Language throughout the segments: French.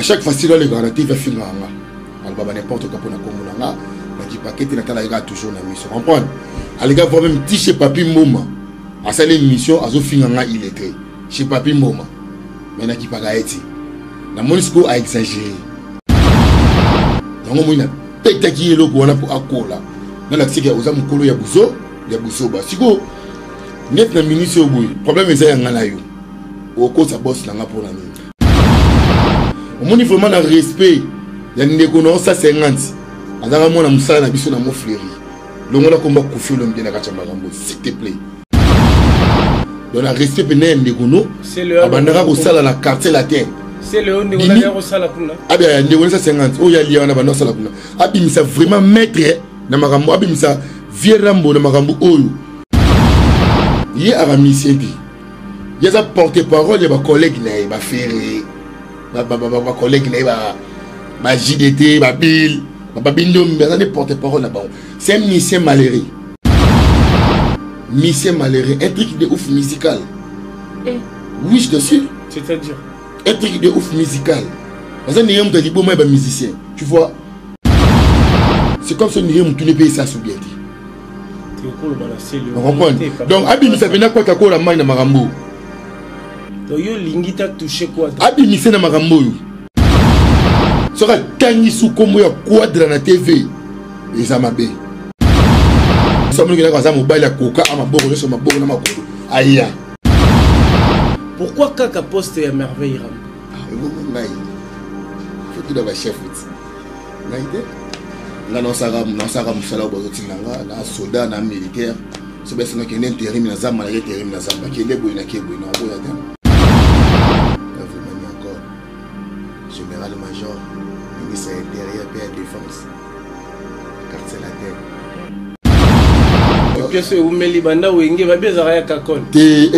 À chaque fois, si le garantie va finir, on va n'importe quoi pour la commune. Qui paquet na kala ira toujours na mission comprendre les gars vont même chez papi moma à sa mission azo finanga il était chez papi moma mais na qui paga eti na monisco a exagéré donc moi na peta ki eloko wana pour akola na la tsika oza mukolo ya buzo ba siko net na ministre oboy problème eza yanga na yo oko sa boss na nga pour la nuit au moni vraiment na respect ya ndeko na 150 azanga mona musala na biso na mo fleuri longola komba kufi lo mdena kachamba gambo s'il te plaît dans la respect pene ndegono abandaka ko sala la quartier latin c'est le ndegono ya ko sala kuna abi ya ndegono 50 o ya liya na bando sala kuna abi misa vraiment maître na makambo abi misa vieux rambo na makambo oyo ye ara misiendi yaza porte parole ya ba collègue na ba ferré ba collègue na ba JDT ba Bill Papa Bindo me porte-parole là-bas. C'est un musicien malheureux. Musicien malheureux. Un truc de ouf musical. Oui, je te suis. C'est-à-dire un truc de ouf musical. Parce que nous sommes des bons musiciens. Tu vois. C'est comme si nous sommes tous les pays ça sous bien dit. On comprend. Donc, Abi Misa Bena quoi kako la main na marambo. Donc, yo lingita touché quoi? Abi Misa na marambo. Sera tangi sous comme ya quadra na TV et ça m'a bé ça me gina kaza mobile ya coca ama boko sur ma boko na makolo aya pourquoi kaka poste ya merveille ram ngai faut que d'abord chef ngai de non sara musala bozo tinanga na soldat na militaire so besa no kene intérim na zamba na intérim na zamba kende boy na kebo na boya ta vraiment encore général major ministre intérieur et de défense quartier latin pièce où meli banda wenge ba beza ya kakon te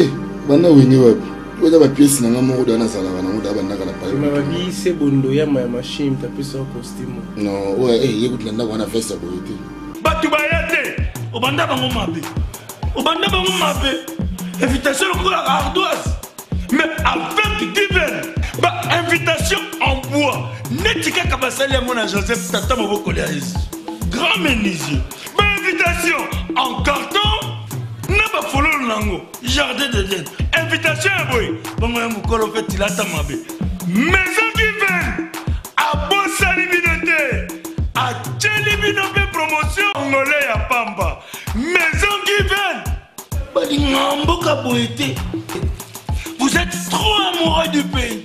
banda wenge wapi oza ba pièce na ngamo do na sala na muda banda kala pale ma bi se bondo ya ma machine ta pesa costume non ouais yekuti landa wana festa boyete batu bayate obanda bango mabe invitation ko la ardoise mais avec divers bah invitation en bois netika kabasali mon Joseph tata moboko les grand menuisier bah invitation en carton na ba follow nango jardin d'Eden invitation boy bongo ya mukolo fait tilata mabe maison divine a bosali binote a tcheli binote promotion ngolé ya pamba maison divine ba ngambo ka boité. Vous êtes trop amoureux du pays.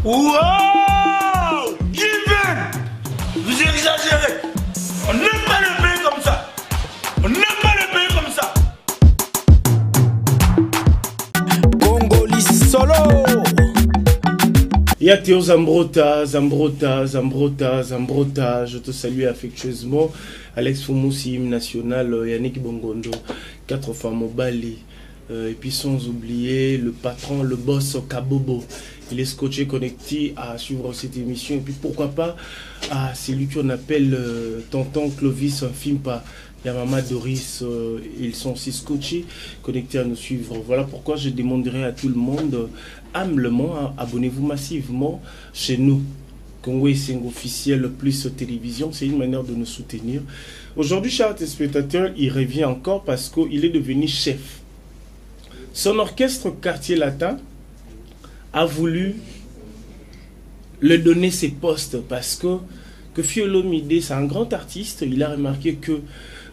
Wow! Given! Vous exagérez. On n'aime pas le pays comme ça. On n'aime pas le pays comme ça. Congolais solo. Ya Théo Zambrota, je te salue affectueusement. Alex Foumoussi, hymne national, Yannick Bongondo, 4 femmes au Bali. Et puis sans oublier le patron, le boss Kabobo. Il est scotché, connecté à suivre cette émission. Et puis pourquoi pas à celui qu'on appelle Tonton Clovis, un film pas Yamama Doris. Ils sont aussi scotchés, connectés à nous suivre. Voilà pourquoi je demanderai à tout le monde, humblement, abonnez-vous massivement chez nous. Congo est officiel plus télévision, c'est une manière de nous soutenir. Aujourd'hui, chers téléspectateurs, il revient encore parce qu'il est devenu chef. Son orchestre Quartier Latin a voulu le donner ses postes parce que Fiolo Midé, c'est un grand artiste. Il a remarqué que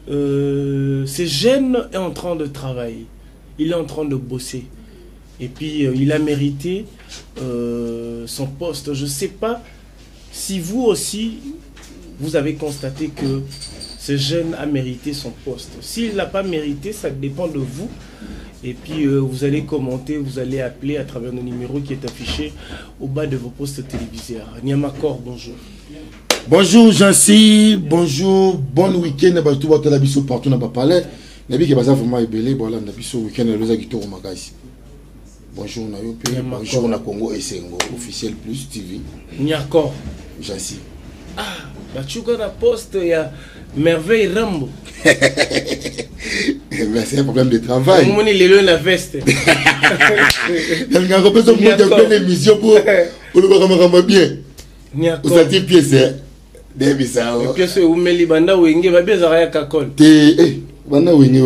ce jeune est en train de travailler. Il est en train de bosser. Et puis, il a mérité son poste. Je ne sais pas si vous aussi, vous avez constaté que ce jeune a mérité son poste. S'il ne l'a pas mérité, ça dépend de vous. Et puis vous allez commenter, vous allez appeler à travers le numéro qui est affiché au bas de vos postes télévisés. Niamakor, bonjour. Bonjour Jancy, bonjour, bon week-end. Tout va la biso partout n'a pas parlé. Nabi qui basa vraiment ébélé, voilà na biso week-end le zaki au magazine. Bonjour Nayope, bonjour na Congo Esengo, officiel plus TV. Niakor. Jancy. Ah, tu as la poste, il y a Merveille Rambo. C'est un problème de travail. Il est la veste. Il y a une émission pour On le voit bien. Niako. Vous avez pièce, des bizarres. Pièce où Meli Banda ou Inge, va bien Zaraya Kakol. Banda ou Inge,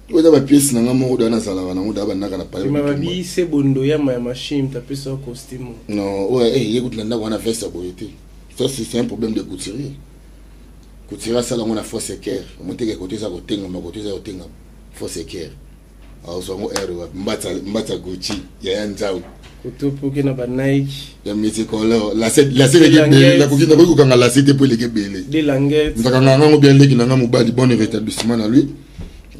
vous avez pièce dans un mot dans la salle, on a un Tu m'as dit, c'est Bondo, ya ma machine, t'as pu son costume. Non, ouais, écoute, là, on a fait ça pour été. Ça, c'est un problème de couturier. Couturier, ça, on a force équerre. On monte à côté, ça, côté, on côté, ça, côté, force équerre. Alors, on a Mbata Gucci, il y a un zao. Koto pour qu'il n'a pas Nike. Il y a un métier qu'on a. La coquille n'a pas eu quand la cité pour les guébélés. Des languettes. Nous avons bien les qui n'ont pas de bon rétablissement à lui.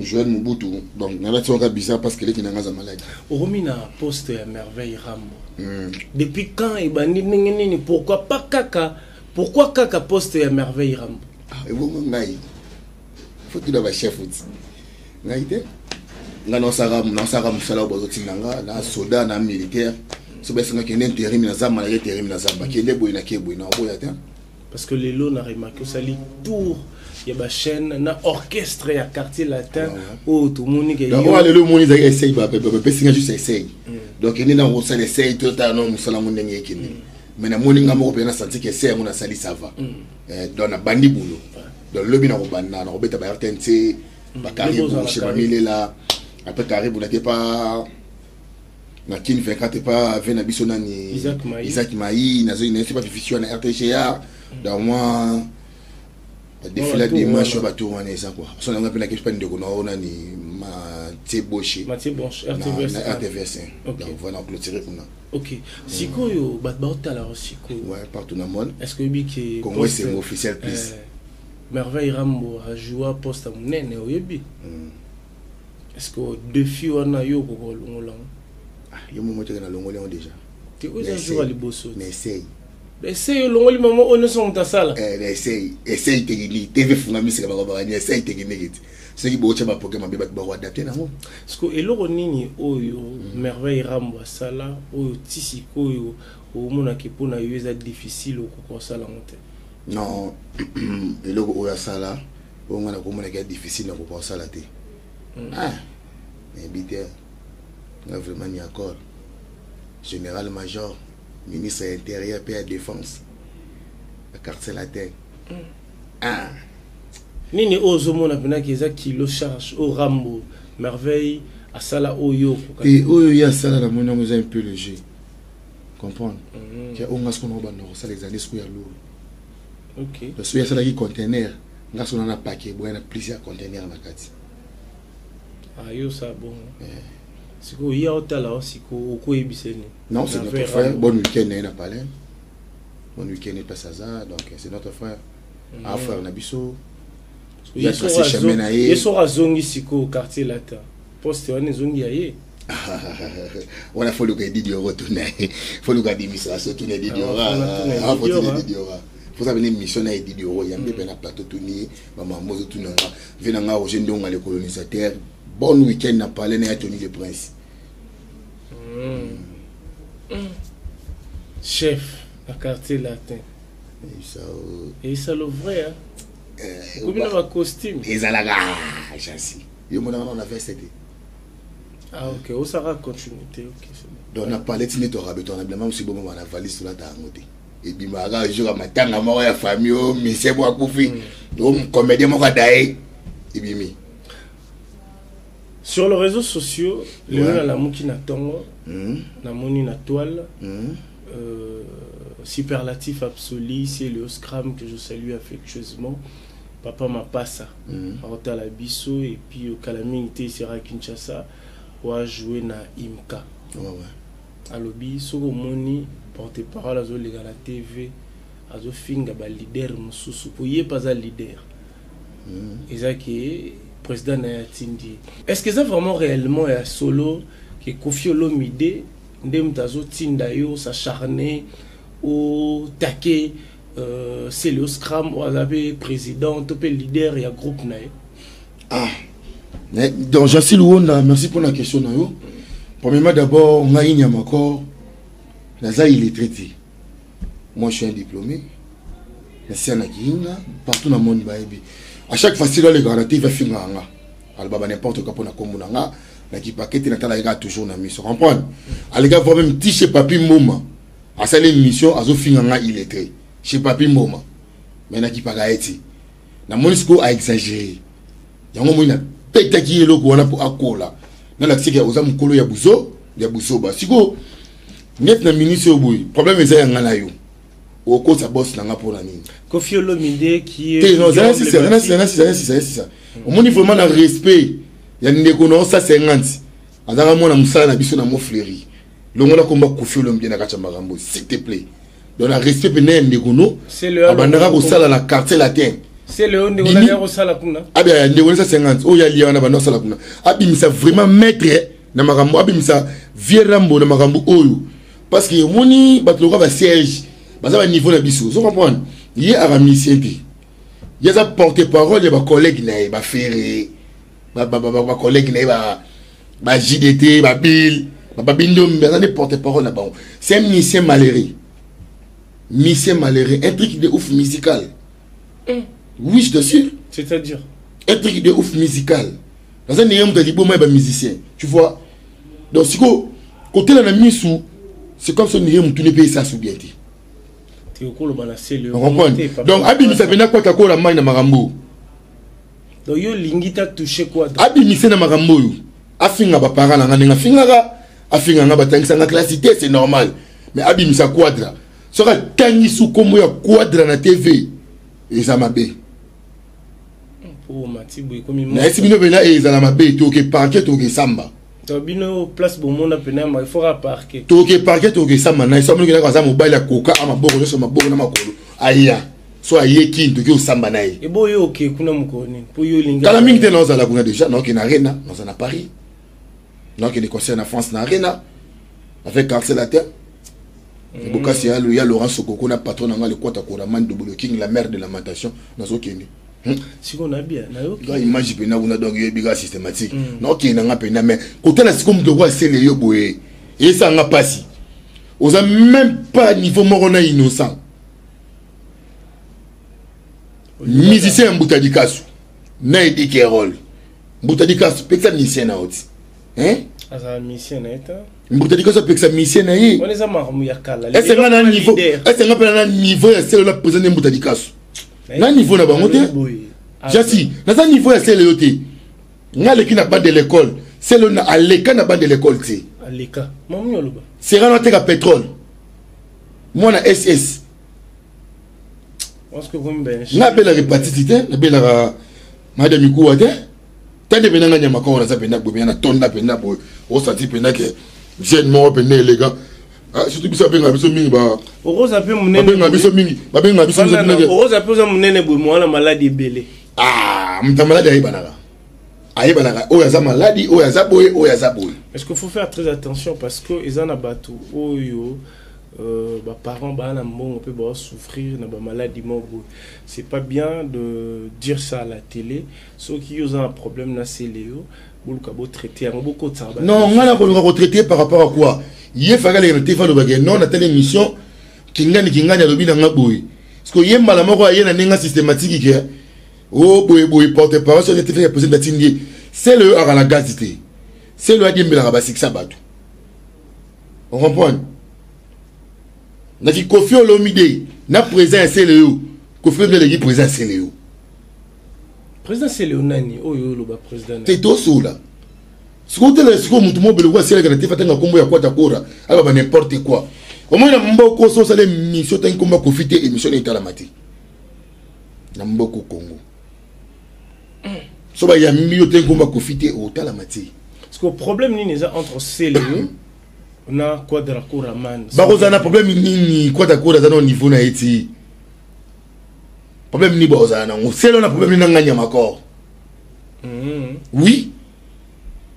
Joël Mobutu. Donc, nous avons bizarre parce que les qui n'ont pas de maladie. Romina poste à merveille Rambo. Depuis quand il bandit pourquoi pas Kaka? Pourquoi Kaka poste à merveille Rambo? Ah, et vous, Ngaï. Faut qu'il ait un chef. Ngaï, nga non sara musala bozotinanga na soda na militaire so besenga kende intérim na zamba na intérim na zamba kende boy na keboy na boya ta parce que les lots n'a remarqué ça li tour ya ba chaîne na orchestre ya quartier latin o tout monde que donc le lo moni za essaye ba besenga juste essaye donc ene na on sala essaye tout ta non musala mo ndenge kende mais na moni nga mo ko pena senti que essaye mo na sali ça va donc na bandi boulot donc le bina ko banda na ko beta ba RTNC ba carré bo chez mamile là. Après carré vous n'êtes pas na kin fait quand pas vena bisonani Isaac Maï na zone n'est pas difficile na RTGA dans moi défilé dimanche ba tour on ça quoi son on appelle la question de on a ni Mathieu Boche RTVS donc voilà on clôturer pour nous OK siko yo bat la siko ouais partout dans le monde est-ce que bi qui Congo c'est officiel plus merveille Rambo a joué poste à munene oyebi. Est-ce que défi on a eu pour l'ongolon? Ah, il y a un moment où on a l'ongolon déjà. Tu es toujours à l'Ibosso. Mais essaye. Essaye l'ongolon, maman, on est sur ta salle. Essaye technique. TV Fungami, c'est comme ça. Essaye technique. Ce qui est bon, Pokémon, il va adapter. Parce que l'ongolon, merveille Rambo, Sala, Tissi, au monde qui pour na difficile au Sala. Non, et l'ongolon, Sala, on a comment est difficile au Sala. Ah, mais Biter, on a vraiment mis accord. Général-major, ministre de l'Intérieur, paix et défense, la quartier latin. Ah. Nini Ozomo n'a pas qui le charge au Rambo, merveille, à Sala Oyo. Et Oyo, à Sala, la monnaie, nous a un peu léger. Comprendre? Qu'il y a un gars qu'on a dans les années où il y a l'eau. Ok. Parce qu'il y a ça qui conteneur, on a un paquet, il y a plusieurs conteneurs dans la carte. Ah, yo, ça bon. C'est quoi, il y a autant là, c'est quoi, non, c'est notre frère. Bon week-end, il n'a pas l'air. Bon week-end, il passe à ça, donc c'est notre frère. Ah, frère Nabiso. Il y a tracé chemin. Il y a sur la zone ici, au quartier latin. Poste, on est zone ailleurs. On a fallu que Didier retourne. Il faut le garder, Miss Rasso, tourner Didier. Ah, faut tourner Didier. Faut savoir une mission à Didier. Il y a un peu de plateau tourné. Maman, Mozo tourne. Venant au jeune dong à les colonisateurs. Bon week-end n'a pas l'air Tony le Prince. Chef, à quartier latin. Et ça le vrai, hein? Comme il a un costume. Et ça la gage, ainsi. Il y a on a fait cette. Ah, ok, on s'arrête continuité. Ok, c'est bon. Donc, on a parlé de notre rabbin, on a bien aussi bon, on a valise sur la table. Et puis, un jour, à matin, on a mort la famille, mais c'est moi qui fais. Donc, comédien, on a d'ailleurs. Et puis, sur les réseaux sociaux, les gens la mouki na tongo, na moni na toile, superlatif absolu, c'est le Scram que je salue affectueusement. Papa m'a pas ça. À la Bisso et puis au Calamité, il sera à Kinshasa, ou à jouer na Imka. À l'obi, sur le moni, porte-parole à la TV, à zo finga ba leader mususu, pour y pas un leader. Et ça qui président Nayatindi. Est-ce que ça vraiment réellement est solo que Kofi Olomide ndem tazo tindayo s'acharner au taquet c'est le Scram ou avait président topé leader et un groupe nae. Ah. Donc Jassi Louonda, merci pour la question nayo. Premièrement d'abord on a une encore Naza il est traité. Moi je suis un diplômé. Merci à Nakinga partout dans le monde baïbi. À chaque fois, si les garanties va finir en bas n'importe quoi pour la commune la qui paquet n'a pas toujours na mission comprendre. Les gars vont même ticher papi moment. à sa émission à Zofinganga illettré chez Papi Mboma mais qui pas gaeti na Monisco a exagéré yango mo ina peta ki eloko wana pour akola na la tsike oza mukolo ya buzo ba siko net na ministre oboy problème eza yanga na yo oko sa boss na nga pour la nini Koffi Olomide qui est non c'est ça on dit vraiment le respect ya ndeko no ça 50 azaka mona musala na biso na mo fleuri longola komba Koffi Olomide na kacha magambo s'il te plaît donc le respect pene ndeko no abandaka ko sala la quartier latin c'est le ndeko na ko sala kuna abia ndeko ça 50 o ya liana bando sala kuna abimisa vraiment maître na magambo abimisa vieux rambo na magambo oyo parce que moni batloka ba siège baza ba niveau na biso vous comprenez yé aramisien te yeza porte-parole ba collègue na ba ferré ba collègue na ba JDT ba Bill ba bindo mbana porte-parole na ba c'est un musicien malheureux un truc de ouf musical oui je te sûr c'est-à-dire un truc de ouf musical dans un néant de libo moi ba musicien tu vois donc si côté la misu c'est comme si on néant tout ne paye ça sous bien donc abimisa pena kwa takola mai na magambo donc yo lingita toucher quoi abimisa na magambo yo afinga ba parents na nga finga afinga nga batangisa nga classité c'est normal mais abimisa quadra sera tangi sous kombo ya quadra na TV eza mabe pour matibu komi na esibino bena eza na mabe to ke parquet to ke samba to bino place bomona pena ma il faut parquet to ke parquet to ke samba na isomo ngina kwa za mobile ya koka ama boko nyoso maboko na makolo aya so aye kintu ke samba na ye e boyo okay kuna mukoni pour yo linga kala mingi te na ozala kuna déjà non ke na arena dans un Paris non que les concerts en France na arena avec Carcel la terre et bokasi ya Laurent Sokoko na patron na le kwata ko Raman Double King la mère de lamentation na zo kende si on a bien na yo ga image pe na una donc biga systématique non ki na nga pe na mais côté la sikom de quoi c'est le yo boye et ça nga pasi oza même pas niveau morona innocent musicien Mbutadi Kasu na edi Kerol Mbutadi Kasu peksa musicien na oti asa musicien na eta Mbutadi Kasu peksa musicien na yi on les a marmu ya kala est-ce nga na niveau est-ce nga pe na niveau ya c'est le président Mbutadi Kasu na niveau na bango te jasi na ça niveau ya c'est le yote nga le ki na bas de l'école c'est le na aleka na bas de l'école ti aleka mamu yoloba c'est rano te ka pétrole moi na SS parce que vous me na bela hépatite na bela madame kuwa te tande bena nga nyama ko na za bena bo na tonda bena bo o sati bena ke jeune mo bena elega surtout bisa benga biso mingi ba oroza pe munene benga biso mingi ba benga biso mingi oroza pe za munene bo mo na maladie belé mta maladie ayibanaka oya za maladie oya za boye est-ce qu'il faut faire très attention parce que ezana bato oyo ba parents ba na mbongo pe ba souffrir na ba maladie mobo c'est pas bien de dire ça à la télé ceux qui ont un problème na céléo boluka bo traiter en beaucoup de ça non ngana ko traiter par rapport à quoi yé fagale na tefa lo bagé non na telle émission kingani lobi na ngaboy parce que yé mala moko yé na ninga systématique ke oh boy porte parole sur les télé poser la tindi c'est le à la gazité c'est le adi mbela ba siksa bato on comprend na ki Koffi Olomide na président c'est le Koffi Olomide le président c'est le président c'est le nani oyo lo ba président c'est tout là ce qu'on te laisse comme tout monde le c'est la tefa tanga kombo ya kwata kora aba n'importe quoi au moins na mboko so ça les mission tanga komba profiter émission etala mati na mboko Congo so ba ya mbio tanga komba profiter otala mati parce que problème ni neza entre CLE na Quadra Raman ba ko zana problème ni kwata kora za no niveau na eti problème ni ba ozana ngo c'est là problème ni na nganya makor oui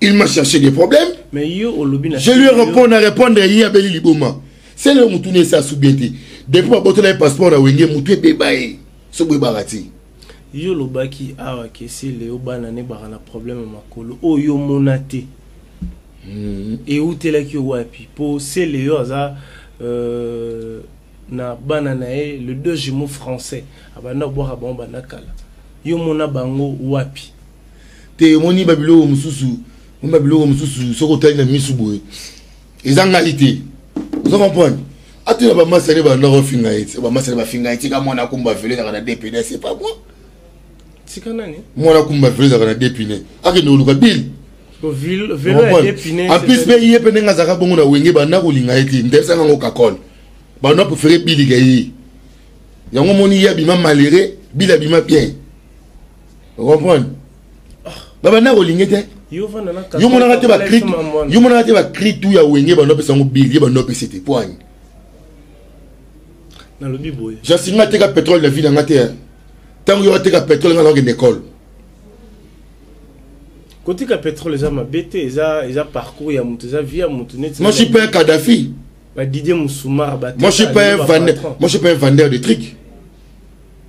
il m'a cherché des problèmes mais yo olobina je lui répondre hier beli liboma c'est le mutune ça soubiété depuis ba botola passeport na wenge mutu bebaye so bwe barati yo lobaki awa ke c'est le obana ne ba na problème makolo oyo monate et où t'es là qui wapi pour c'est le aza na banana le deux jumeaux français abana boire bomba na kala yo mona bango wapi te moni babilo mususu soko tali na misubu ezanga ité vous comprenez Attends, ba masane ba ndako finga iti. Ba masane ba finga iti ka mwana kumba vele na dépine, c'est pas moi. C'est quand nani? Mwana kumba vele na dépine. Ake no luka bil. Vélo est dépiné. En plus be yé penenga zaka bongo na wenge ba ndako linga iti. Ndesa ngo kakol. Ba no préférer bil gayi. Yango moni ya bima maléré, bil bima bien. Vous comprenez? Ba ndako lingete. Yo mona rate ba cri. Yo mona rate ba cri tout ya wenge ba no pesa ngo bil, ba no pesa te point. Dans le biboy. J'ai signé un pétrole de la ville en terre. Tant qu'il y a un pétrole dans une école. Côté que pétrole, les hommes bêtés, ils ont parcours, ils ont vie à monter. Moi, je suis pas un Kadhafi. Didier Moussoumar. Moi, je suis pas un vendeur. Moi, je suis pas un vendeur de trucs.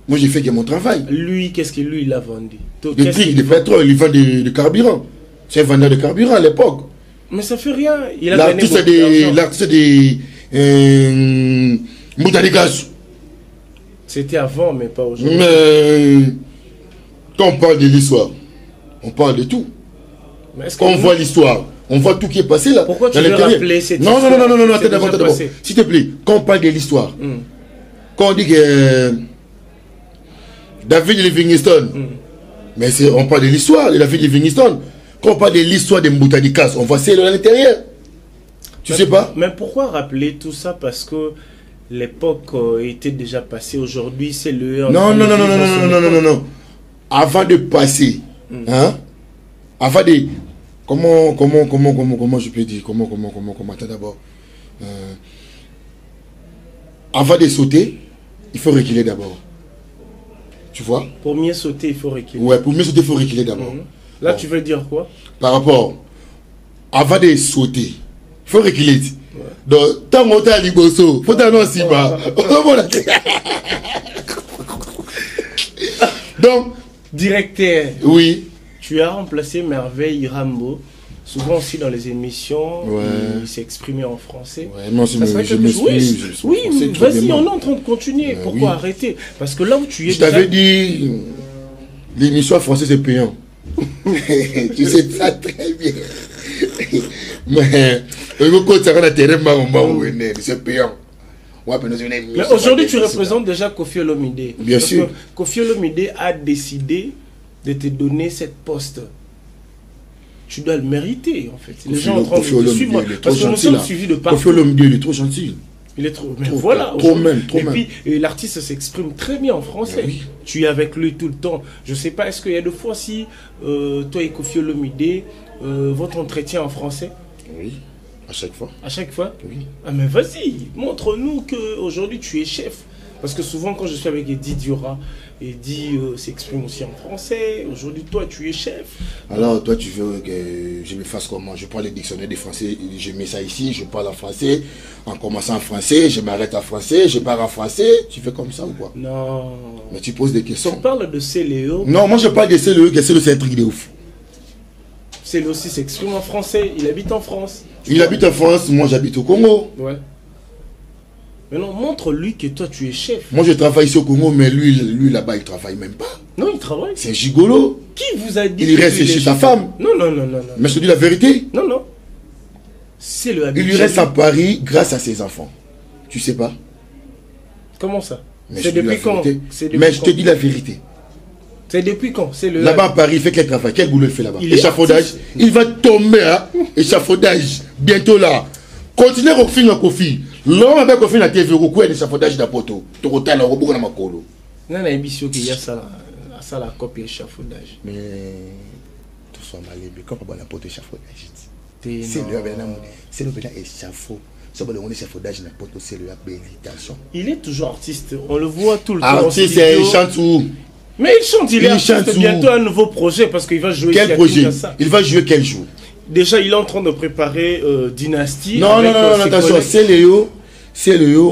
Moi, j'ai fait que mon travail. Lui, qu'est-ce que lui il a vendu? Des trucs, de pétrole, il vend de carburant. C'est un vendeur de carburant à l'époque. Mais ça fait rien. Il a gagné beaucoup d'argent. L'artiste des Moutaligas. C'était avant, mais pas aujourd'hui. Mais quand on parle de l'histoire, on parle de tout. Quand on voit l'histoire, on voit tout qui est passé là. Pourquoi tu veux rappeler cette histoire? Non, attends d'abord. S'il te plaît, quand on parle de l'histoire, quand on dit que David Livingstone, mais on parle de l'histoire de David Livingstone. Quand on parle de l'histoire des Moutaligas, on voit celle à l'intérieur. Tu sais pas? Mais pourquoi rappeler tout ça? Parce que l'époque était déjà passée. Aujourd'hui, c'est le... Non. Avant de passer, hein? Avant de... Comment je peux dire? Comment, attends d'abord. Avant de sauter, il faut reculer d'abord. Tu vois? Pour mieux sauter, il faut reculer. Ouais, pour mieux sauter, il faut reculer d'abord. Là, tu veux dire quoi? Par rapport... Avant de sauter, il faut reculer. Donc, tant qu'on t'a liboso, faut t'annoncer pas. Donc, directeur. Oui. Tu as remplacé Merveille Rambo. Souvent aussi dans les émissions, il s'est exprimé en français. Ouais, non, je m'exprime. Oui, vas-y, on est en train de continuer. Pourquoi arrêter? Parce que là où tu es. Je t'avais dit, l'émission en français c'est payant. Tu sais ça très bien. Mais c'est payant. Mais aujourd'hui, tu représentes déjà Koffi Olomide. Bien sûr. Koffi Olomide a décidé de te donner cette poste. Tu dois le mériter, en fait. Les gens ont en train de te suivre. Parce que nous sommes suivis de partout. Koffi Olomide, il est trop gentil. Il est trop... Mais voilà. Trop même. Et puis, l'artiste s'exprime très bien en français. Oui. Tu es avec lui tout le temps. Je ne sais pas, est-ce qu'il y a des fois si toi et Koffi Olomide, votre entretien en français? Oui. À chaque fois. À chaque fois? Oui. Ah mais vas-y, montre-nous qu'aujourd'hui tu es chef. Parce que souvent quand je suis avec Eddie Diora, Eddie s'exprime aussi en français. Aujourd'hui toi tu es chef. Alors toi tu veux que je me fasse comment? Je prends le dictionnaire de français, je mets ça ici, je parle en français. En commençant en français, je m'arrête en français, je pars en français. Tu fais comme ça ou quoi? Non. Mais tu poses des questions. Tu parles de Céléo. Non, moi je parle de Céléo, que Céléo c'est un truc de ouf. Céléo aussi s'exprime en français, il habite en France. Il habite en France, moi j'habite au Congo. Ouais. Mais non, montre-lui que toi tu es chef. Moi je travaille ici au Congo, mais lui là-bas il travaille même pas. Non, il travaille. C'est un gigolo. Qui vous a dit? Il reste chez sa femme. Non. Mais je te dis la vérité. Non. C'est le habituel. Il lui reste à Paris grâce à ses enfants. Tu sais pas? Comment ça? C'est depuis quand? Mais je te dis la vérité. C'est depuis quand? Là-bas à Paris, il fait quel travail? Quel boulot il fait là-bas? Échafaudage. Il va tomber, hein? Échafaudage. Bientôt là. Continuez à faire un Koffi. L'homme avec Koffi na TV, il y a échafaudage d'Apoto. Tu retournes à Robo dans ma colo. Non, il y a ça la copie échafaudage. Mais tout ça m'a l'air. Quand on a la pote échafaudage, c'est le bien échafaud. Il est toujours artiste. On le voit tout le temps. Artiste, il chante où? Mais il chante, il est artiste. Bientôt un nouveau projet parce qu'il va jouer. Quel projet? Il va jouer quel jour? Déjà, il est en train de préparer Dynastie. Non, attention, c'est Léo.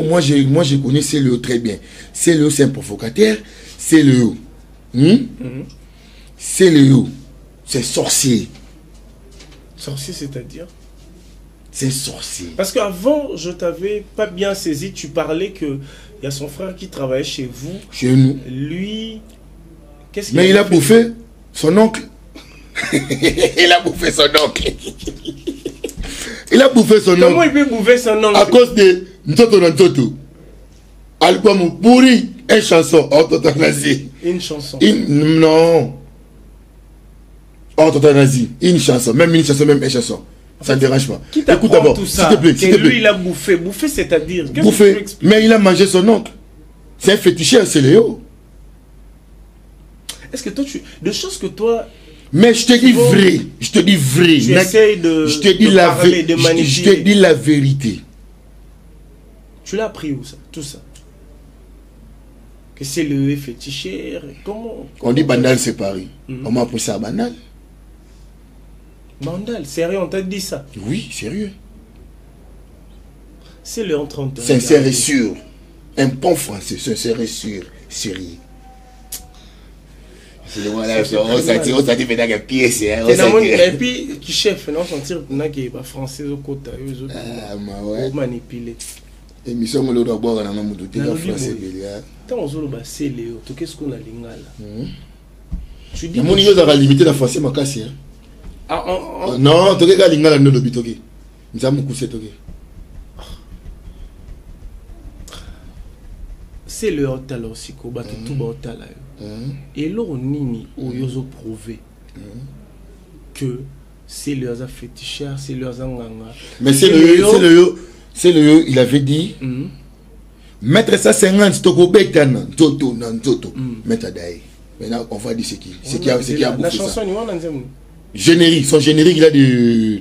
Moi, je connais Céléo très bien. Céléo, c'est un provocateur. Céléo. Céléo, c'est sorcier. Sorcier, c'est-à-dire? C'est sorcier. Parce qu'avant, je t'avais pas bien saisi. Tu parlais qu'il y a son frère qui travaillait chez vous. Chez nous. Lui, qu'est-ce qu'il Mais il a bouffé son oncle. Il a bouffé son oncle. Il a bouffé son oncle. Comment il peut bouffer son oncle? À cause de Ntoto na Ntoto. Album pourri, une chanson, orthothanasie. Une chanson. Non. Orthothanasie, une chanson, même une chanson. Ça ne dérange pas. Qui t'apprend d'abord, tout ça? s'il te plaît, s'il te plaît. Lui, il a bouffé. Bouffé, c'est-à-dire Bouffé, mais il a mangé son oncle. C'est un féticheur, c'est Léo. Est-ce que toi, des choses que toi... Mais je te dis vrai, je te dis vrai. Tu essayes de, je te dis je te dis la vérité. Tu l'as appris où ça? Tout ça? Que c'est le féticheur? Comment? On dit banal, c'est Paris. On m'a appris ça à banal. Bandal, sérieux, on t'a dit ça? Oui, sérieux. C'est le en 31. Sincère et sûr. Un bon français, sincère et sûr. Sérieux. C'est le voilà, on s'attire fait des pièces. Et puis, qui chef, non, sentir qu'il n'est pas français au côté. Ah, ouais. Manipuler. Et mission, on doit boire dans un monde de français. Tant on zola c'est Léo, tout qu'est-ce qu'on a lingala. Tu dis. Mon niveau a limité la français, ma casse. Non, tu regardes lingala no lobi toke. Nous avons couché toke. C'est le hôtel aussi qu'on bat tout bas hôtel là. Et là on nini où ils ont prouvé que c'est leurs féticheurs, c'est leurs anganga. Mais c'est le il avait dit mettre ça 50 toko betana toto nan toto mettre d'ailleurs. Maintenant on va dire c'est qui a bouffé la chanson ça. ni on a Générique, son générique il a de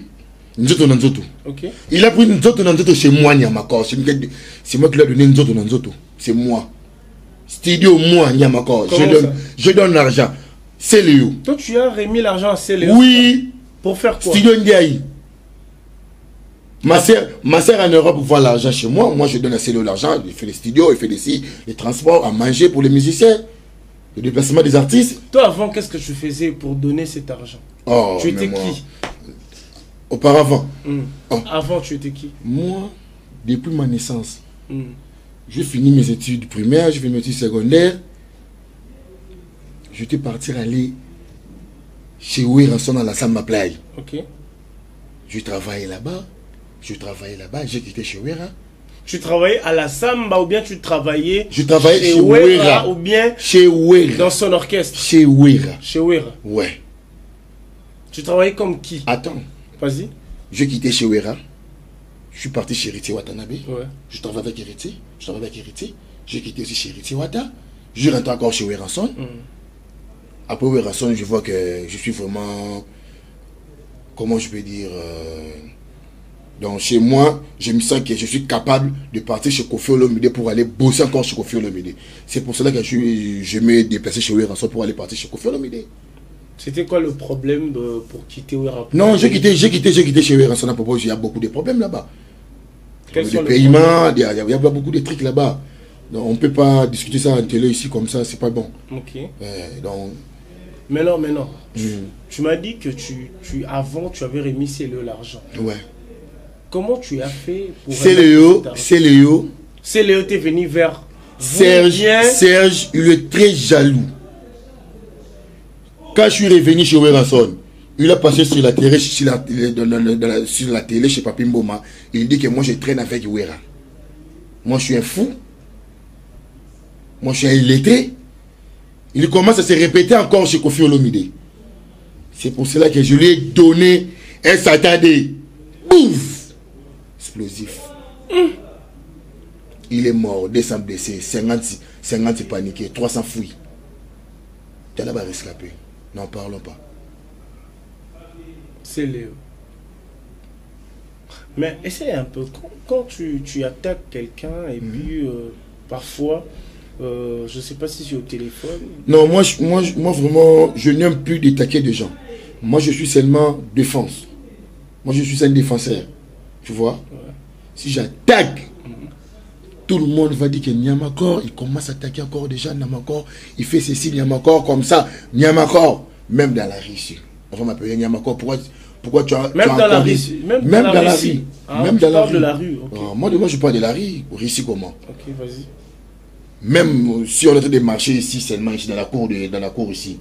Nzoto Nanzoto. OK. Il a pris Nzoto Nanzoto chez moi Nyamakor, c'est moi qui lui ai donné Nzoto Nanzoto, c'est moi. Studio moi Nyamakor, je donne l'argent. C'est Léo. Toi tu as remis l'argent à Léo. Oui. Pour faire quoi? Studio Ndiaye. Ma sœur en Europe voit l'argent chez moi. Moi, je donne à Léo l'argent. Il fait les studios, il fait les transports, à manger pour les musiciens, le déplacement des artistes. Toi, avant, qu'est-ce que tu faisais pour donner cet argent? Oh, tu étais qui? Auparavant. Avant, tu étais qui? Moi, depuis ma naissance, j'ai fini mes études primaires, j'ai fini mes études secondaires. J'étais parti aller chez Ouéranson dans la Samba Plage. Ok. Je travaillais là-bas. J'ai quitté chez Ouéra. Tu travaillais à la Samba ou bien tu travaillais chez Ouéra ou bien chez Ouéra. Dans son orchestre. Chez Ouéra. Chez Ouéra. Ouais. Tu travaillais comme qui? Attends. Vas-y. J'ai quitté chez Ouéra. Je suis parti chez Héritier Watanabe. Ouais. Je travaille avec Héritier. J'ai quitté aussi chez Héritier Wata. Je rentre encore chez Ouéranson. Après Ouéranson, je vois que je suis vraiment... Comment je peux dire... Donc chez moi, je me sens que je suis capable de partir chez Kofi Olomide pour aller bosser encore chez Kofi Olomide. C'est pour cela que je me déplaçais chez Ouéranson pour aller partir chez Kofi Olomide. C'était quoi le problème pour quitter Ouéranson? Non, j'ai quitté chez Ouéranson à propos. Il y a beaucoup de problèmes là-bas. Quels sont les paiements, il y a beaucoup de trucs là-bas. Donc on ne peut pas discuter ça en télé ici comme ça, c'est pas bon. Ok. Donc... Mais non. Tu m'as dit que avant, tu avais remis Léo l'argent. Ouais. Comment tu as fait pour... C'est Léo. C'est Léo, t'es venu vers... Serge, il est très jaloux. Quand je suis revenu chez Ouéranson, il a passé sur la télé, sur la télé chez Papi Mboma. Il dit que moi je traîne avec Ouéra. Moi je suis un fou. Moi je suis un illettré. Il commence à se répéter encore chez Kofi Olomide. C'est pour cela que je lui ai donné un satanné. Ouf! Explosif. Il est mort, 200 blessés, 50 paniqués, 300 fouilles. Tu as là-bas rescapé. N'en parlons pas. C'est Léo. Mais essaye un peu. Quand tu attaques quelqu'un et puis parfois, je ne sais pas si c'est au téléphone. Non, moi vraiment, je n'aime plus d'attaquer des gens. Moi, je suis seulement défense. Moi, je suis un défenseur. Tu vois? Ouais. Si j'attaque, tout le monde va dire que Nyamakor, il commence à attaquer encore des gens. Nyamakor, il fait ceci, Nyamakor, comme ça. Nyamakor, même dans la rue ici. On va m'appeler Nyamakor. Pourquoi tu as... Même dans la rue. Même dans la rue. Même dans la rue. De la rue. Okay. Moi, je parle de la rue. Ici, comment? Ok, vas-y. Même si on est en train de marcher ici, seulement ici, dans la cour ici.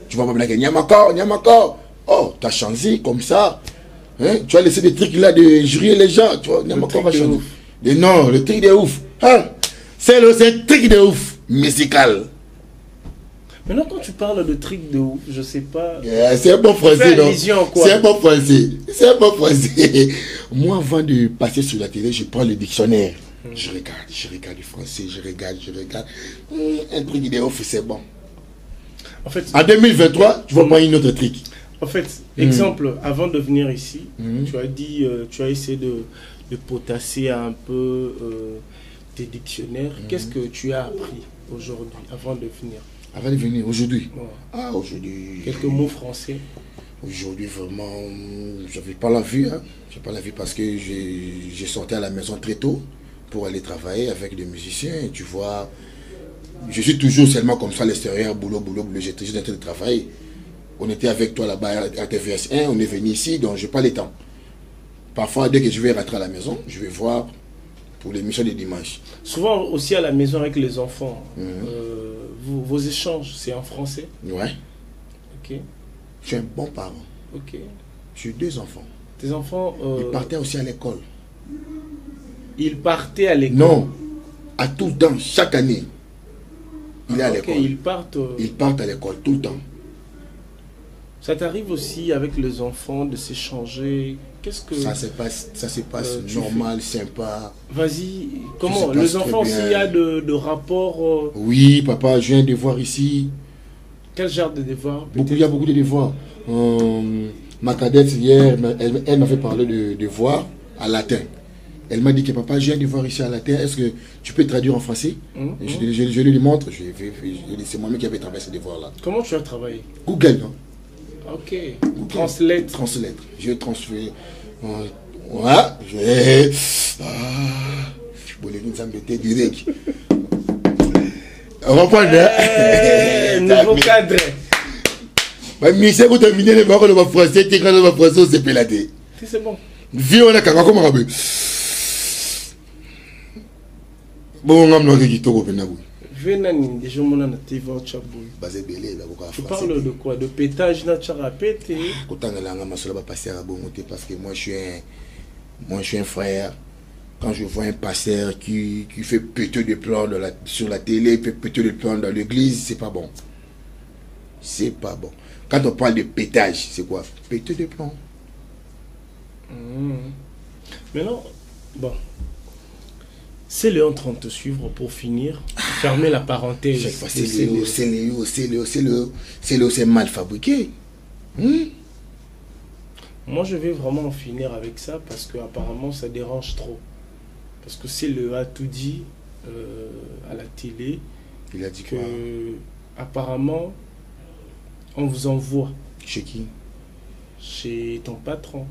Tu vas pas me dire Nyamakor. Oh, tu as changé comme ça. Hein? Tu as laissé des trucs là de jurer les gens. Tu vois, Nyamakor va changer. Non, le truc de ouf. Hein? C'est le truc de ouf musical. Maintenant, quand tu parles de truc de ouf, je sais pas. C'est un bon français, non? C'est un bon français. C'est un bon français. Moi, avant de passer sur la télé, je prends le dictionnaire. Je regarde le français, je regarde. Un truc de ouf, c'est bon. En fait, en 2023, tu vas prendre une autre truc. En fait, exemple, avant de venir ici, tu as dit, tu as essayé de potasser un peu tes dictionnaires. Qu'est-ce que tu as appris aujourd'hui, avant de venir? Avant de venir, aujourd'hui? Ouais. Ah, aujourd'hui... Quelques mots français. Aujourd'hui, vraiment, je n'avais pas la vue. Hein. Je n'ai pas la vue parce que j'ai sorti à la maison très tôt pour aller travailler avec des musiciens. Et tu vois, je suis toujours seulement comme ça à l'extérieur, boulot. J'étais en train de travailler. On était avec toi là-bas à TVS1, on est venu ici, donc je n'ai pas le temps. Parfois, dès que je vais rentrer à la maison, je vais voir pour l'émission de dimanche. Souvent aussi à la maison avec les enfants, vos échanges, c'est en français? Ouais. Ok. Je suis un bon parent. Ok. J'ai 2 enfants. Tes enfants... Ils partaient aussi à l'école. Ils partaient à l'école? Non. À tout le temps, chaque année. Il est à l'école. Ils partent... Ils partent à l'école tout le temps. Ça t'arrive aussi avec les enfants de s'échanger? Qu'est-ce que... Ça se passe normal, sympa. Vas-y, comment? Les enfants aussi, il y a de rapports... Oui, papa, je viens de voir ici. Quel genre de devoirs? Il y a beaucoup de devoirs. Ma cadette, hier, elle m'a fait parler de devoirs à latin. Elle m'a dit que papa, je viens de voir ici à latin. Est-ce que tu peux traduire en français? Je lui montre. C'est moi-même qui avais travaillé ces devoirs-là. Comment tu as travaillé? Google, non? Ok. Translate. Translate. Je transfère. Voilà. Je vais. Nous embêter direct. Reprendre. Nouveau cadre. Mais c'est pour terminer les paroles de ma français, tu es ma français, c'est pélaté. C'est bon. Viens, on a qu'à comment on bon, on a un qui t'a coupé. Venani, déjà mon an TV Chabou. Basé belé là beaucoup. Tu parles de quoi? De pétage na charapete? Autant que là on m'a solo pas passer à bon parce que moi je suis un frère. Quand je vois un pasteur qui fait péter des plans sur la télé, fait péter des plans dans l'église, c'est pas bon. C'est pas bon. Quand on parle de pétage, c'est quoi? Péter des plans. Maintenant, bon. C'est Léon en train de te suivre pour finir. Fermer la parenthèse. Chaque fois, c'est mal fabriqué. Moi, je vais vraiment en finir avec ça parce que apparemment ça dérange trop. Parce que c'est le a tout dit à la télé. Il a dit que quoi? Apparemment, on vous envoie. Chez qui? Chez ton patron.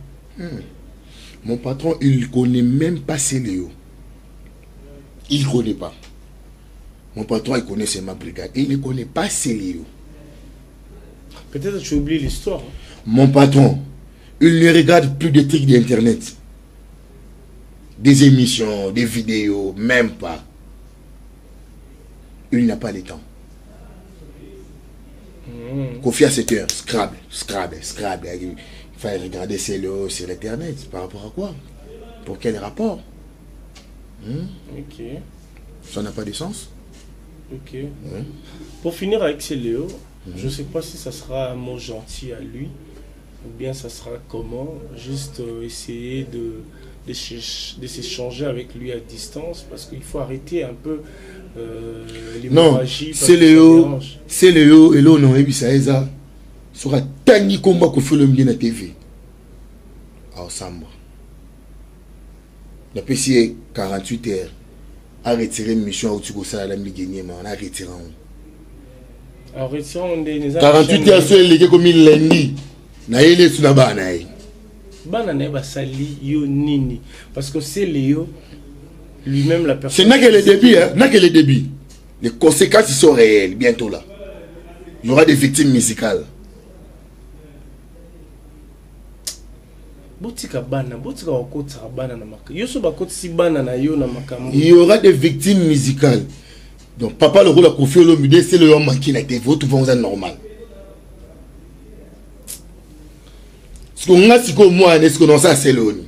Mon patron, il ne connaît même pas Céléo. Il ne connaît pas. Mon patron, il connaît ma brigade. Il ne connaît pas Céléo. Peut-être que tu oublies l'histoire. Mon patron, il ne regarde plus des trucs d'Internet. Des émissions, des vidéos, même pas. Il n'a pas le temps. Kofi à 7 heures, Scrabble. Il fallait regarder Céléo sur Internet. Par rapport à quoi? Pour quel rapport? Ok. Ça n'a pas de sens. Ok. Pour finir avec Céléo, je ne sais pas si ça sera un mot gentil à lui ou bien ça sera comment. Juste essayer de s'échanger avec lui à distance parce qu'il faut arrêter un peu l'hémorragie. Non, Céléo et l'eau non ebisaeza sera tangi combat que fait le bien à TV. Ensemble. La PCA 48 heures a retiré une mission au Tugo Salam Ligné, mais on a retiré. Alors, retirons des 48 heures sur les comme il lundi. Naïle sur la banaï. Banane basali yo nini. Parce que c'est Léo lui-même la personne. C'est n'a que le début, hein. N'a que le début. Les conséquences sont réelles bientôt là. Il y aura des victimes musicales. Il y aura des victimes musicales. Donc papa le rôle a confié l'homme, c'est le homme qui n'a été voté pour un normal. Ce qu'on a si comme moi, est-ce que dans ça c'est l'homme.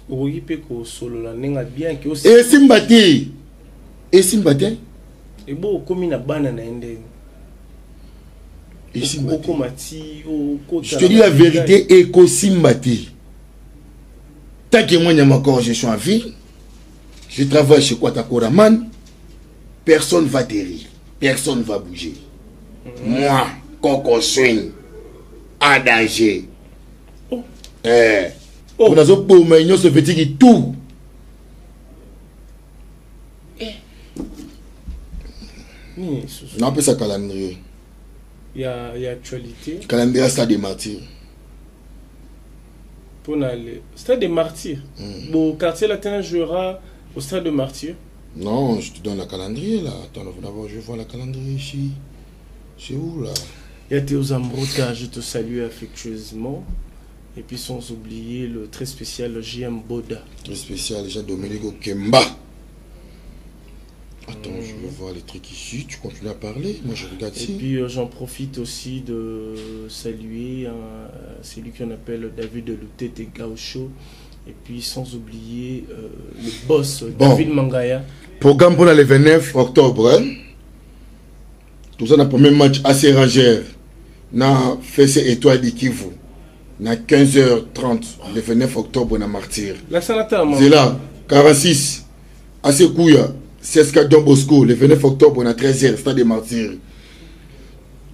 Oui, peko solo la nenga bien que aussi. Et Simbate. Et Simbate. Et bon, comme une banane na ende. Et Simbate. Je te dis la vérité, Eko Simbate. Tant que moi, je suis en vie, je travaille chez Kwatakoraman, personne ne va terrir, personne ne va bouger. Moi, Coco Swing, en danger. On a beau mais se fait tout. On appelle ça calendrier. Il y a actualité. Calendrier, Stade des Martyrs. Pour aller. Stade des Martyrs. Bon, quartier latin jouera au Stade des Martyrs. Non, je te donne la calendrier là. Attends, d'abord, je vois la calendrier ici. C'est où là? Il y a Théo Zambroka, je te salue affectueusement. Et puis sans oublier le très spécial JM Boda. Très spécial, Jean-Dominique Kemba. Attends, je vais voir les trucs ici. Tu continues à parler, moi je regarde ici. Et puis j'en profite aussi de saluer celui qu'on appelle David Lutete Gaucho. Et puis sans oublier le boss David Mangaya. Programme pour le 29 octobre. Hein? Tout ça, dans le premier match assez rangère. Na Fessé Étoile d'Ikivu. Na 15h30, le 29 octobre, na Martyr. C'est là, 46. Assez Kouya. CSK Don Bosco, le 29 octobre, on a 13h, Stade des Martyrs.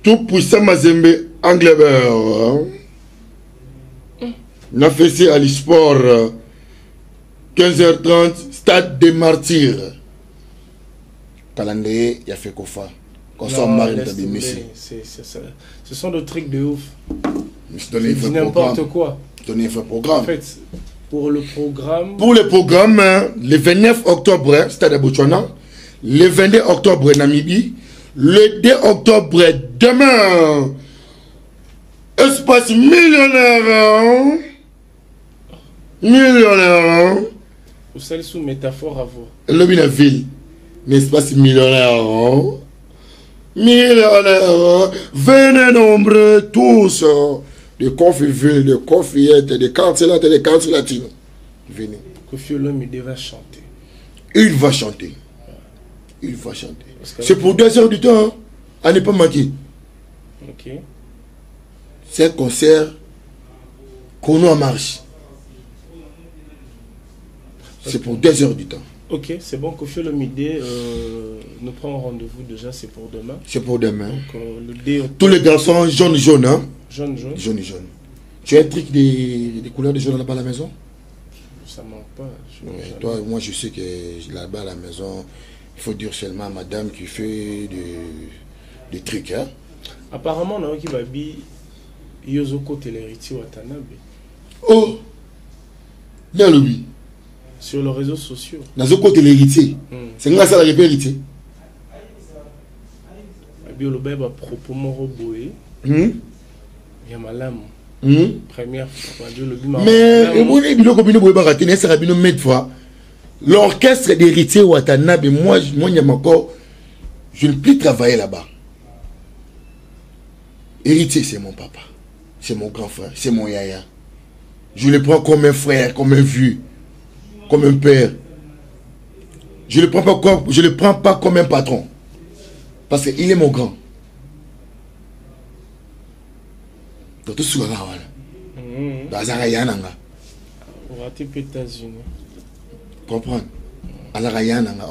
Tout puissant Mazembe, Angleterre. On a fait ça à l'e-sport, 15h30, Stade des Martyrs. Calendrier, il y a fait Kofa. Quand ça marine, t'as des messieurs. Ce sont des trucs de ouf. C'est n'importe quoi. Donner un programme. En fait, pour le programme. Pour le programme, le 29 octobre, Stade de Botswana. Le 22 octobre, Namibie. Le 2 octobre, demain, espace millionnaire. Millionnaire. Vous savez, sous métaphore à vous. Le ville, espace millionnaire. Millionnaire. Venez nombreux tous. De confiviers, de confillettes, de cancellates, de cancellatines. Venez. Kofi Olomide va chanter. Il va chanter. Il va chanter. C'est pour 2 heures du temps. Hein. À ne pas manquer. Ok. C'est un concert qu'on a en marche. C'est pour 2 heures du temps. Ok, c'est bon. Kofi Olomide nous prend rendez-vous déjà, c'est pour demain. C'est pour demain. Donc, tous les garçons jaunes, hein? Jaune. Tu as un truc des couleurs de jaune là-bas à la maison? Ça manque pas. Toi, moi je sais que là-bas à la maison, il faut dire seulement à madame qui fait des trucs. Hein? Apparemment, on a qui va dire Yozoko Teleriti Watanabe. Oh! Bien lui. Sur les réseaux sociaux. Nazoko Teleriti. C'est grâce à la répérité. Biolobe va propos moroboé. Yamalam. Première fois. Mais l'orchestre d'héritier Watanabe, moi je ne peux plus travailler là-bas. Héritier, c'est mon papa, c'est mon grand frère, c'est mon yaya. Je le prends comme un frère, comme un vieux, comme un père. Je le prends pas comme un patron, parce qu'il est mon grand. Tout ce États-Unis. Comprendre.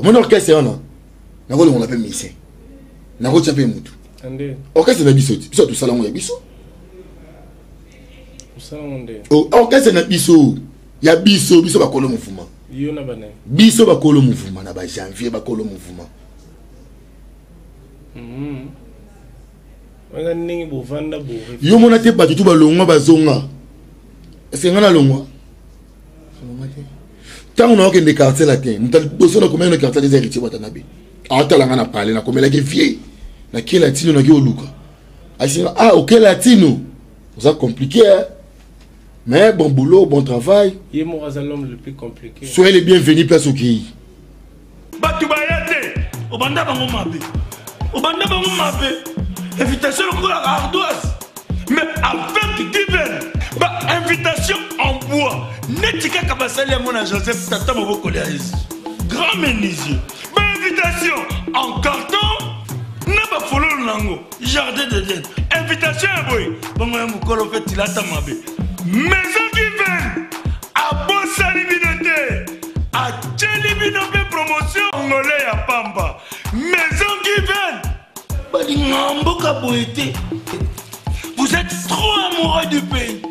Mon orchestre, on l'appelle Missé. Orchestre, c'est Bisso. Bisso, tout ça, on est Bisso. Orchestre, c'est Bisso. Il y a Bisso, Bisso, va coller mon mouvement. Bisso, va coller mon mouvement. Janvier, va coller mon mouvement. Yo mona te batu ba longwa bazonga. C'est ngana longwa. Tant on a que des quartiers latins, nous avons combien de quartiers des héritiers Watanabe. Attends là on a parlé na combien la vie na qui latino na qui oluka. Ah OK latino. Ça compliqué hein. Mais bon boulot, bon travail. Il est l'homme le plus compliqué. Soyez les bienvenus place au pays. Batu bayate, obanda bango mabe. Obanda bango mabe. Invitation à ardoise. Mais avec Diven, Bah, invitation en bois. Netika Kabasali à mon Joseph Tata Maboko Léaïs. Grand menuisier. Bah, invitation en carton. N'a pas follow l'ango. Jardin de Dieu. Invitation à boy. Bon, moi, mon colo fait il a ta mabé. Maison qui vient. À Bossa Libinoté. À Tchelibinoté promotion. Angolais à Pamba. Maison qui vient. Bah, l'Ingamboka Boété. Vous êtes trop amoureux du pays.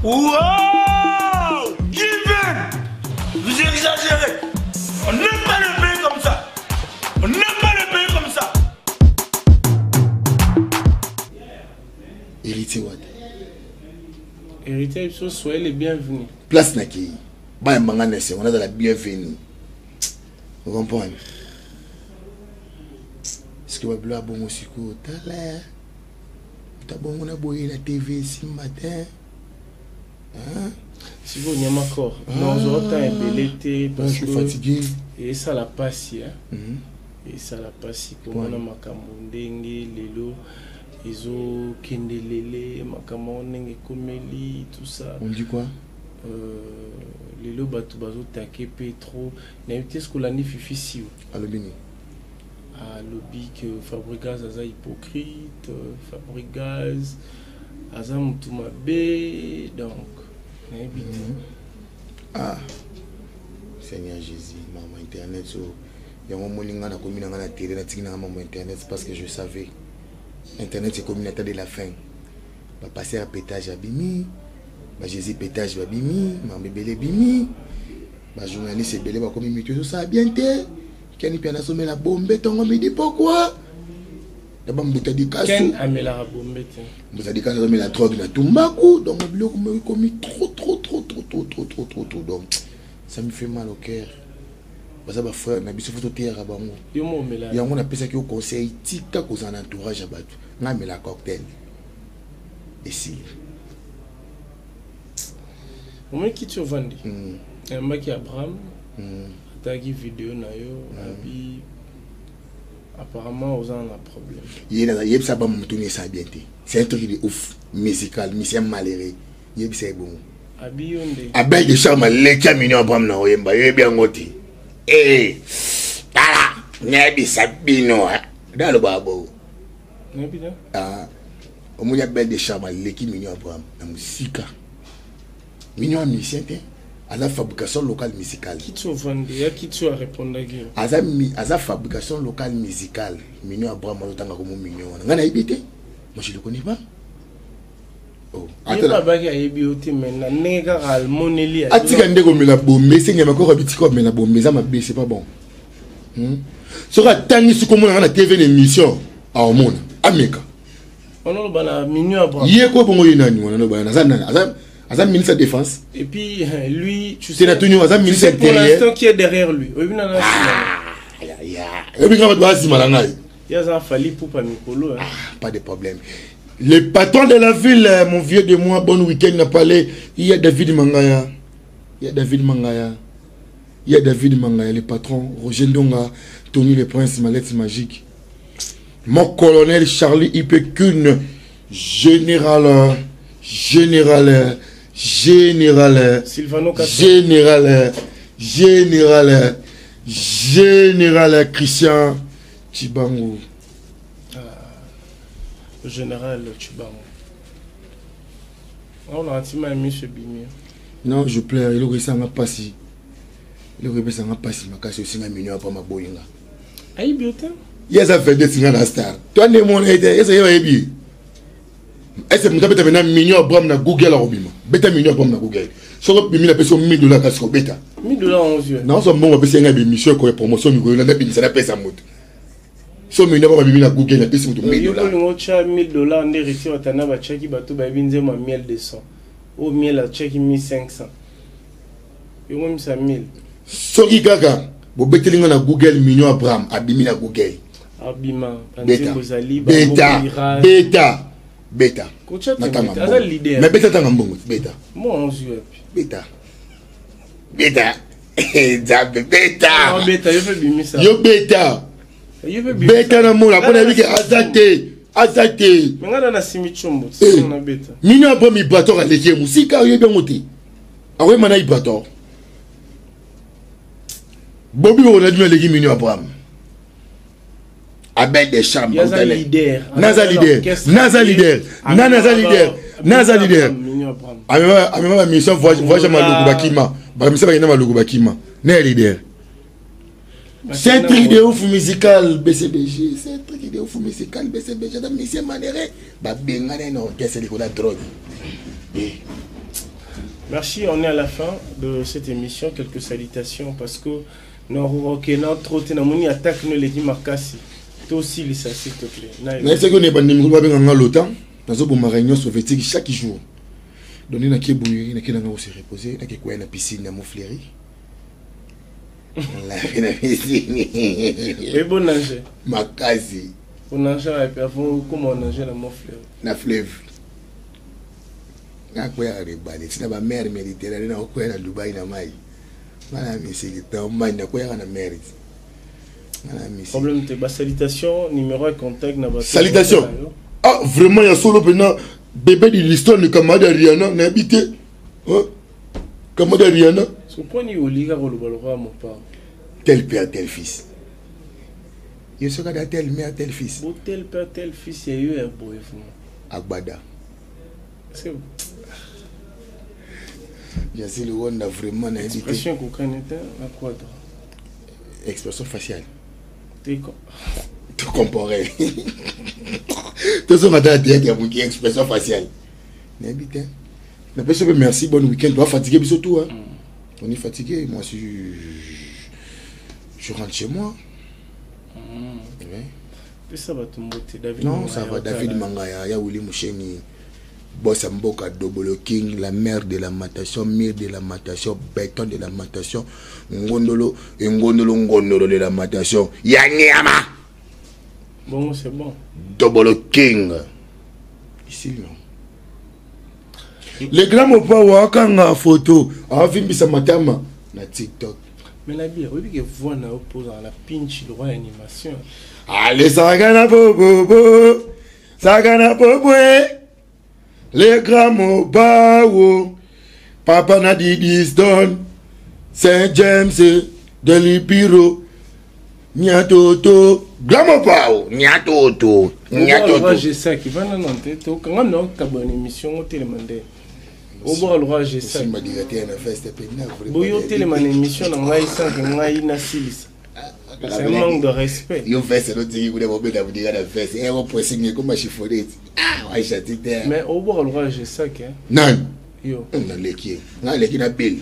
Wow! Given! Vous exagérez. On n'aime pas le pays comme ça. On n'aime pas le pays comme ça. Héritier Wad. Héritier, soyez les bienvenus. Place Naki. Bah, on a de la bienvenue. Vous comprenez? Est-ce que vous avez bon musique? T'as bon, on a boyé la TV ce matin. Hein? Si vous n'y a pas encore, nous aurons un parce je suis fatigué. Et ça la passe, et ça la passe pour moi, Makamondenge, Lelo, Iso, Kendelele, Makamondenge, Komeli, tout ça. On dit quoi? Lelo, Batubazo, Take, Petro, n'invité ce qu'on a dit Fifi. Alobini. À lobby que Fabregas a hypocrite, Fabregas a Moutoumabé, donc. Ah, Seigneur Jésus, maman internet, il y a un moment où on a commis dans la télé, maman internet, parce que je savais. Internet c'est comme une état de la fin. Va passer à pétage à Bimi, Jésus pétage à Bimi, maman bébé Bimi, journaliste belé va comme une tout ça bien té. Ken il a sommé la bombe, ton me dit pourquoi? D'abord, je dit Ken a mis la bombe. Vous avez dit quand la drogue dans Tumbaku, donc je me commis trop. Donc ça me fait mal au cœur. Parce que frère, je suis photo terre à Bango. Il y a un appel ça qui au conseil, tika cause un entourage à battre. On met la cocktail. Et si. Au moins qui tu vendu. Un mec qui Abraham. T'as vu vidéo na yo, abi. Apparemment, aux gens ont un problème. Il y a ça, c'est un truc de ouf, musical, mais c'est malheureux. Il y a ça, bon. Avec des charmes, les camions à Bram, non, il y a bien goûté. Eh, tala, n'est-ce Sabino, dans le babo. Ah, au moins, il y a bien des charmes, les camions à Bram, la musique. Mignon à musicien, à la fabrication locale musicale. Qui tu vendé, qui tu as répondu à la fabrication locale musicale, Mignon Abraham, comme Mignon. On a habité. Moi je ne le connais pas. Oh, attends. Il y a maintenant. Nègre almoneli. Atikande comme la bombe, c'est que ma corps habite comme la bombe, mais ça m'a c'est pas bon. Sera tangi sur comment on a la TV l'émission à Omona, Amérique. On a le Mignon Abraham. Il y a quoi pour moi il y a un ministre de la Défense. Et puis, lui, tu sais, pour l'instant qui est derrière lui. Il y a un fali pour pas Nicolo. Pas de problème. Le patron de la ville, mon vieux de moi, bon week-end, n'a parlé. Il y a David Mangaya. Le patron, Roger Ndonga, Tony le Prince, Mallette Magique. Mon colonel Charlie Ipekune, général. Sylvano général Christian Chibango. Général Chibango. On a un ami chez Bimi. Non, je pleure. Il aurait ça m'a passé. Il aurait ça m'a passé. Ma casse aussi un million après ma boyinga. Aïe, biotin. Il y a ça fait des signes à la star. Toi, ne mon aide. Est-ce qu'il y a bien? Est-ce que tu as un million à Bram na Google à Robima? Beta million à Bram na Google. Sur le million à personne $1000 à ce bêta. $1000 en yeux. Non, c'est bon, on va payer un émission pour promotion. On a payé ça la paix sa moto. So million à Bram na Google à payer $1000. $1000. $1000 on est réussi à t'en avoir checké bateau ba binze moi 1200. Ou 1000 à checker 1500. Et moi ça 1000. So gaga, bo betelinga na Google million à Bram abimi na Google. Abima, Beta. Mais beta tanga mbongo beta. Moi on joue beta. Beta. Beta. Non beta, yo fait bimi ça. Yo beta. Beta na mola, bon avis que azate. Azate. Mais on a simi chumbo, c'est on a bête. Mino a pas mis bateau à l'équipe, musique a eu bien monté. Ah oui, mana y bateau. Bobby on a dû l'équipe Mino Abraham. Avec des chambres. Naza leader. Naza leader. Naza leader. Naza leader. Naza leader. Amema mission voyage maluku bakima. Ba mission ba maluku bakima. Ne leader. C'est un truc de ouf musical BCBG. C'est un truc de ouf musical BCBG. Dans mission manéré. Ba bengane no orchestre de la drogue. Merci, on est à la fin de cette émission. Quelques salutations parce que nous trop tenamoni attaque nous les Marcassi. Toi aussi, Lisa, s'il te plaît. Mais c'est qu'on est pas numéro dans l'OTAN. Dans une réunion soviétique chaque jour. Donner na qui bouillir, na qui na se reposer, na qui quoi na piscine na Montfleury. La piscine. Et bon nager. Makasi. On nager et puis avant comment nager na Montfleury. Na fleuve. Na quoi arrebani, c'est na mer Méditerranée na quoi na Dubaï na mai. Mana misiki ta mai na quoi na mer. Problème de salutation, numéro et contact. Salutation. Ah, vraiment, il y a solo maintenant. Bébé de l'histoire, le camarade Rihanna, n'a habité. Camarade Rihanna. Ce point, il y a Oliga, mon père. Tel père, tel fils. Il y a ce gars tel mère, tel fils. Tel père, tel fils, il y a eu un beau Agbada. C'est bon. J'ai dit, le monde a vraiment habité. Expression qu'on connaît, à quoi? Expression faciale. Tout comparé. Tout ça, madame, il y a une expression faciale. N'habite. Merci, bon week-end. On va fatiguer surtout. On est fatigué. Moi, je rentre chez moi. Ça va te David. Non, ça va. David Mangaya, ya Willy Moucheni, Boss Mboka, Double King, la mère de la matation, mire de la matation, béton de la matation, Ngondolo de la matation, Yanyama. Bon, c'est bon. Double King. Ici, non. Les grands mots quand on photo, on vu bisa matama na TikTok. Mais la bière, oui, que vous na opposant la pinch droit animation. Allez, Sagana Bobo, Sagana Bobo, les grands mots Papa na didis don, Saint James, de l'Ipiro, Niatoto, grand mot Niatoto, Niatoto. Je sais qu'il va non, quand on a une émission au télémandé. Au bord le roi, je sais. Boyo télémandé émission dans l'Aïssa, dans l'Aïna Silis. C'est un manque de respect. Yo fais c'est l'autre qui voulait vous dire la fesse. Et on peut signer comme chiffonné. Ah, ouais, j'étais there. Mais au bord le roi, je sais que. Non. Yo. Non, les qui n'a pile.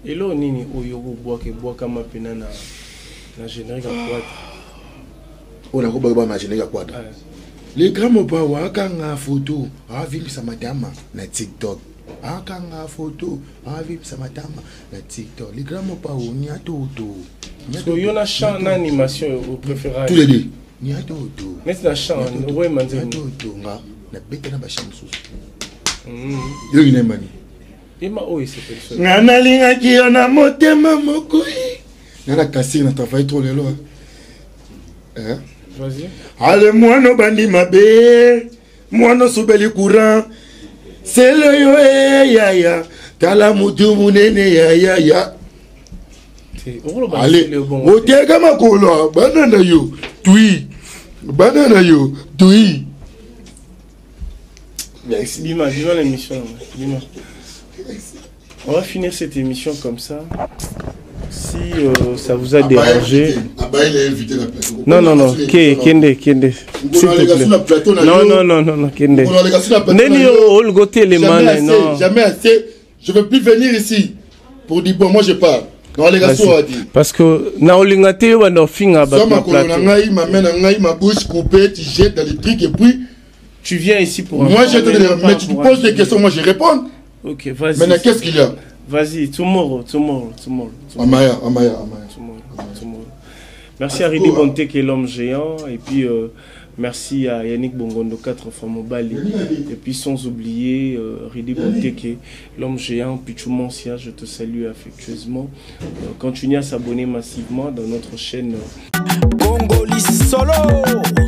Et là, nini oyogo bois kama pena na générique à quad. On a beaucoup de générique à quad. Les grands mots quand on a photo, on a vu ça madame na TikTok. Quand on a photo, on a vu ça madame na TikTok. Les grands mots on y a tout. So y a chant d'animation au préféré. Tous les deux. Ni a tout. Mais c'est un chant, ouais manzé. Tout nga na bête na ba chamsu. Yo ina mani. Ima oyi c'est personne. Ngana linga ki ona motema mokoi. Nana kasi na travail trop lelo. Vas-y. Allez moi no bandi mabe. Moi no subeli courant. C'est le yo ya. Tala mutu munene ya. Allez. Otega makolo banana yo. Tui. Merci. Bima l'émission. Bima. On va finir cette émission comme ça. Si ça vous a dérangé. Non. Kende. S'il te plaît. Non, Kende. Jamais assez. Je ne veux plus venir ici. Pour dire, bon, moi je pars. Parce que Naolingate ou Anofinga ma bouche coupée, tu jettes dans les trucs et puis tu viens ici pour. Moi je te dis, mais tu poses des questions, moi je réponds. Ok, vas-y. Maintenant qu'est-ce qu'il y a? Vas-y, tomorrow. Amaya. Merci à Ridi Bonte qui est l'homme géant et puis merci à Yannick Bongondo 4 femmes au Bali et puis sans oublier Ridi Bonte qui est l'homme géant Pichou Monsia, je te salue affectueusement. Continue à s'abonner massivement dans notre chaîne. Congolais. Congolais solo.